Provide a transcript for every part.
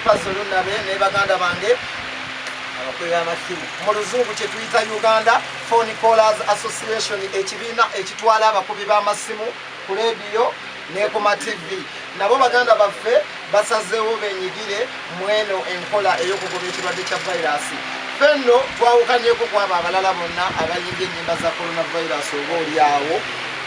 puzzle nabe ne baganda bange mu luzungu kye tuyita Uganda Phone Callers Association, ekibiina ekitwala abakubi b'amasimu ku leediyo ne ku ma TV. Nabo baganda baffe basazeewo benyigire mweno enkola ey'okugoba ekirwadde kya vayirasi. Fenno twawukanyeko kwabo abalala bonna abayimba ennyimba za coronavirus oba olyawo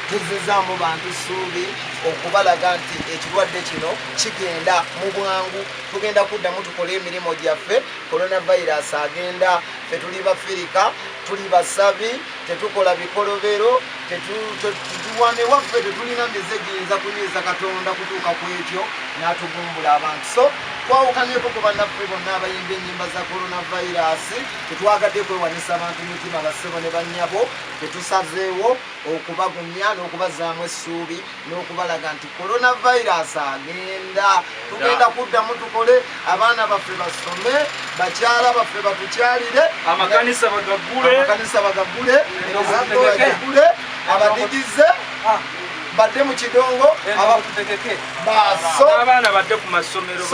tuzizaamu bantu ssuubi okubalaga nti ekirwadde kino kigenda mu bwangu, tugenda kuddamu tukole emirimu gyaffe. Coronavirus agenda, tetuli bafirika, tuli basabi, tetukola bikolobero, tetuwane waffe, tetulina mize giyinza kunyiiza Katonda kutuuka ku ekyo n'atugumbula abantu. So twawukanyeko ku bannaffe bonna abayimba ennyimba za coronavirus, tetwagadde kwewanisa abantu mitima bassebo ne bannyabo, tetusazeewo okubagumya n'okubazaamu essuubi n'okubalaga nti coronavirus agenda, tugenda kuddamu tukole, abaana baffe basome, bakyala baffe batukyalire, amakanisa bagagule, ebizaddo bagagule, abadigize badde mu kidongo, baso abaana badde ku masomero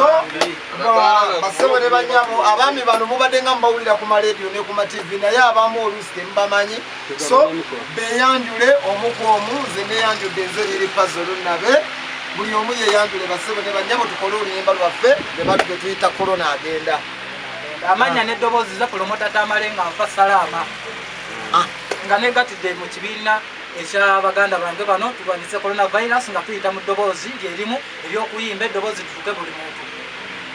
basebo ne banyabo. Abaami bano mubadde nga mbawulira ku maleediyo ne ku ma TV, naye abamu oluusi temubamanyi. So beyanjule omu ku omu, nze neyanjudde nze liri puzzle nabe, buli omu yeyanjule basebo ne banyabo, tukole oluyimba lwaffe ne batu ge tuyita corona agenda. Amanya n'eddoboozi za promota Tamale nga nfa salaama nga negatidde mu kibiina eky'abaganda bange bano tulwanyise coronavirus nga tuyita mu ddoboozi lyerimu ery'okuyimba eddoboozi tutuke buli muntu.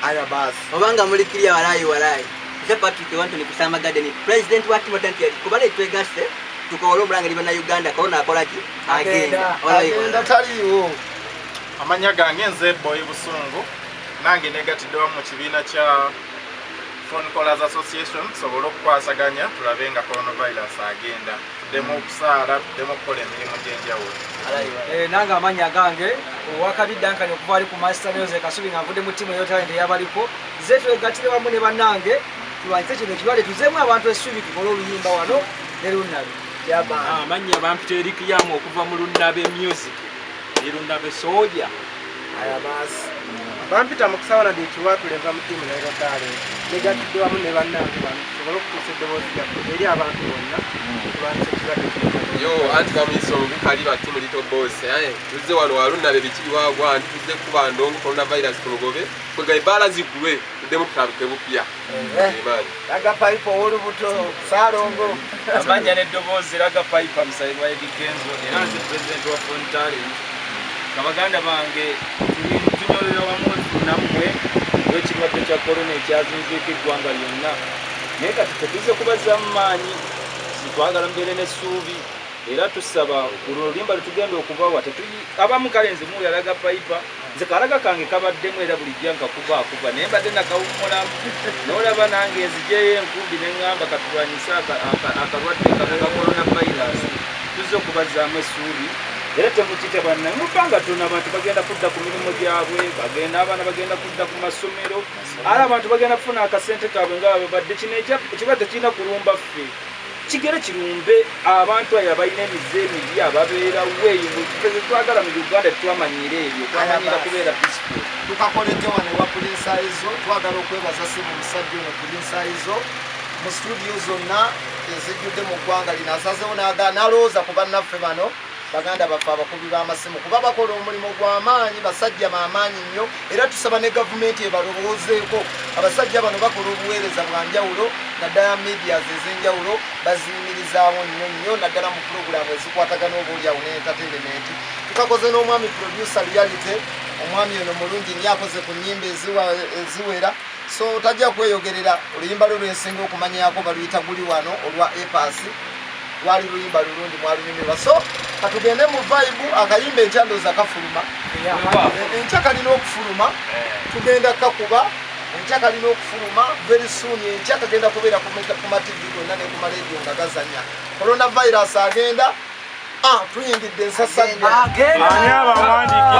Aya basi obanga mulikirya walayi nze Patrick Wantoni Kusama Garden president wa Timothy Ntieri kubala etwegasse tukola omulanga liba na Uganda corona akolaki agenda taliiwo. Amanya gange nze Boy Busungu, nange negatidde wamu mu kibiina kya Phone Callers Association sobola okukwasaganya tulabe nga coronavirus agenda, tuddemu okusaala, tuddemu okukola emirimu gy'enjawulo. Nange amanya gange owakabiddankanya okuva ali ku Master Music Kasubi nga nvudde mu ttiimu ey'otalenti eyabaliko, nze twegattire wamu ne bannange tulwanyise kino ekirwadde, tuzeemu abantu essuubi tukole oluyimba wano ne Lunnabe. Amanya bampita erikiyamu okuva mu Lunnabe Music, Lunnabe Soja. Aya basi bampita mu kusawana ndi ekiwaatule nva mu ttiimu n'erotaale negatidde wamu ne bannange bano tusobole okutuusa eddoboozi lyaffe eri abantu bonna tulwanyisa ekirwadde kino. Yo anti bamuyisa olubikali bati mu Little Boss tuzze wano Walunnabe bikiri wagwa anti tuzze kuba ndongo coronavirus tulugobe kwega ebbaala ziggulwe tuddemu tutabuke bupya. laga payipo ow'olubuto Saalongo. Amanya n'eddoboozi laga payipa Musayirwa Eddie Kenzo era nze president wa Phone Talent. Abaganda bange tunyolera wamu nammwe olw'ekirwadde kya korona ekyazinziika eggwanga lyonna, naye kati tetuze kubazaamu maanyi, twagala mbeere n'essuubi era tusaba ku lulumba lwetugenda okubawa abamu kale nze muuli alaga payipa, nze kalaga kange kabaddemu era bulijja nga kuba naye mbadde nakawummulamu n'olaba nange nzijeyo enkumbi neŋŋamba katulwanyise akalwadde ka coronavirus. Tuzze okubazaamu essuubi era temukite bannange mubanga tona abantu bagenda kudda ku mirimu gyabwe, abaana bagenda kudda ku masomero, ala abantu bagenda kufuna akasente kaabwe nga babadde. Kino ekirwadde kirina kulumba ffe, kigere kirumbe abantu ayo abalina emize emibi ababeera weeyo twagala mu Uganda tetwamanyira ebyo, twamanyira kubeera peaceful. Tukakoledde wano ewa Pulinsaizo, twagala okwebaza Simu Musajja ono Pulinsaizo mu studio zonna ezijjudde mu ggwanga lino, asazeewo n'alowooza ku bannaffe bano baganda baffe abakubi b'amasimu kuba bakola omulimu gw'amaanyi, basajja b'amaanyi nnyo, era tusaba ne gavumenti ebalowoozeeko. Abasajja bano bakola obuweereza bwa njawulo, naddala medias ez'enjawulo baziyimirizaawo nnyo naddala mu pulogulaamu ezikwatagana obaolyawo ne entertainment. Tukakoze n'omwami producer reality, omwami ono mulungi nnyo akoze ku nnyimba eziwera, so tajja kweyogerera. Oluyimba lwe lwensinga okumanyaako baluyita guli wano olwa epasi, lwali luyimba lulungi mwalunyumirwa. So katugende mu vibe, akayimba enkya ndooza kafuluma, enkya kalina okufuluma, tugenda kakuba enkya kalina okufuluma very soon. Enkya kagenda kubeera ku ma TV gonna ne ku ma radio nga gazanya. Coronavirus agenda, tuyingidde ensasajja Ani abawandiiki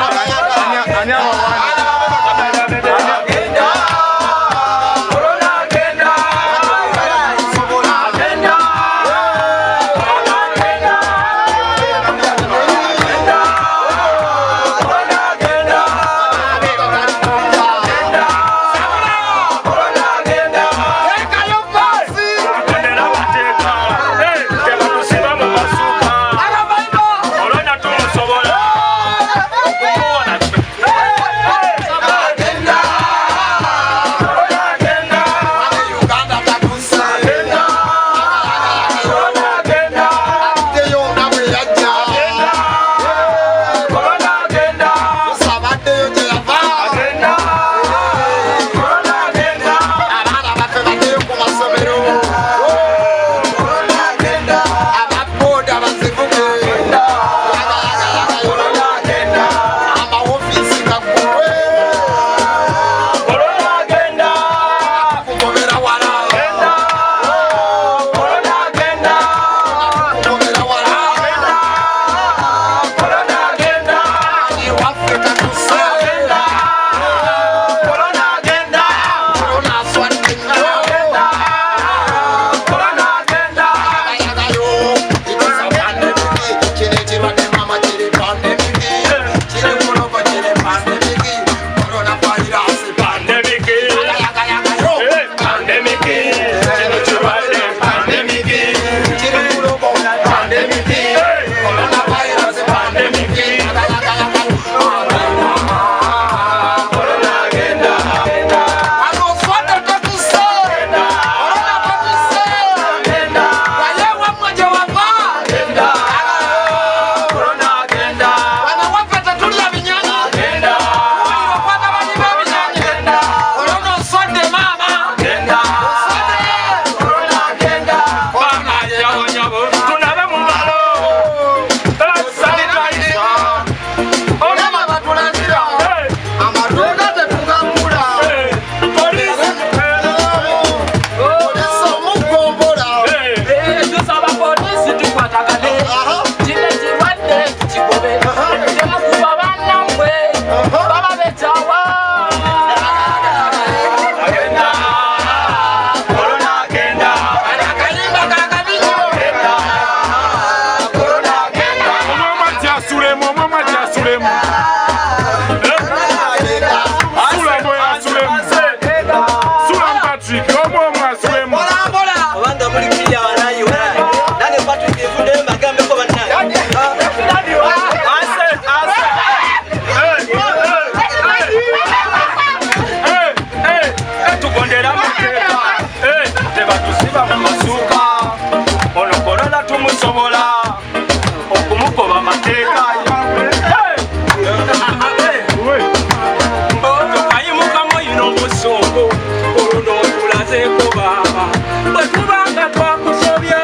maama bwe tubanga twakusobya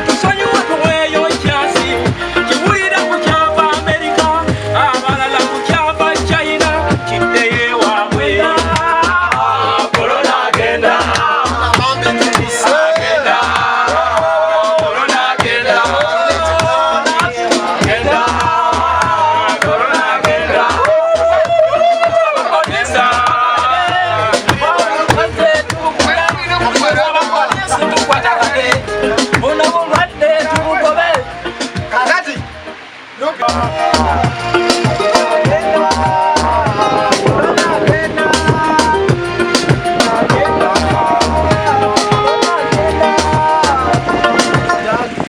tusonyiwe tuweeyo nkyasi kiwulira ku kyava Amerika abalala ku kyava China kiddeyo ewaabwe korona agenda Una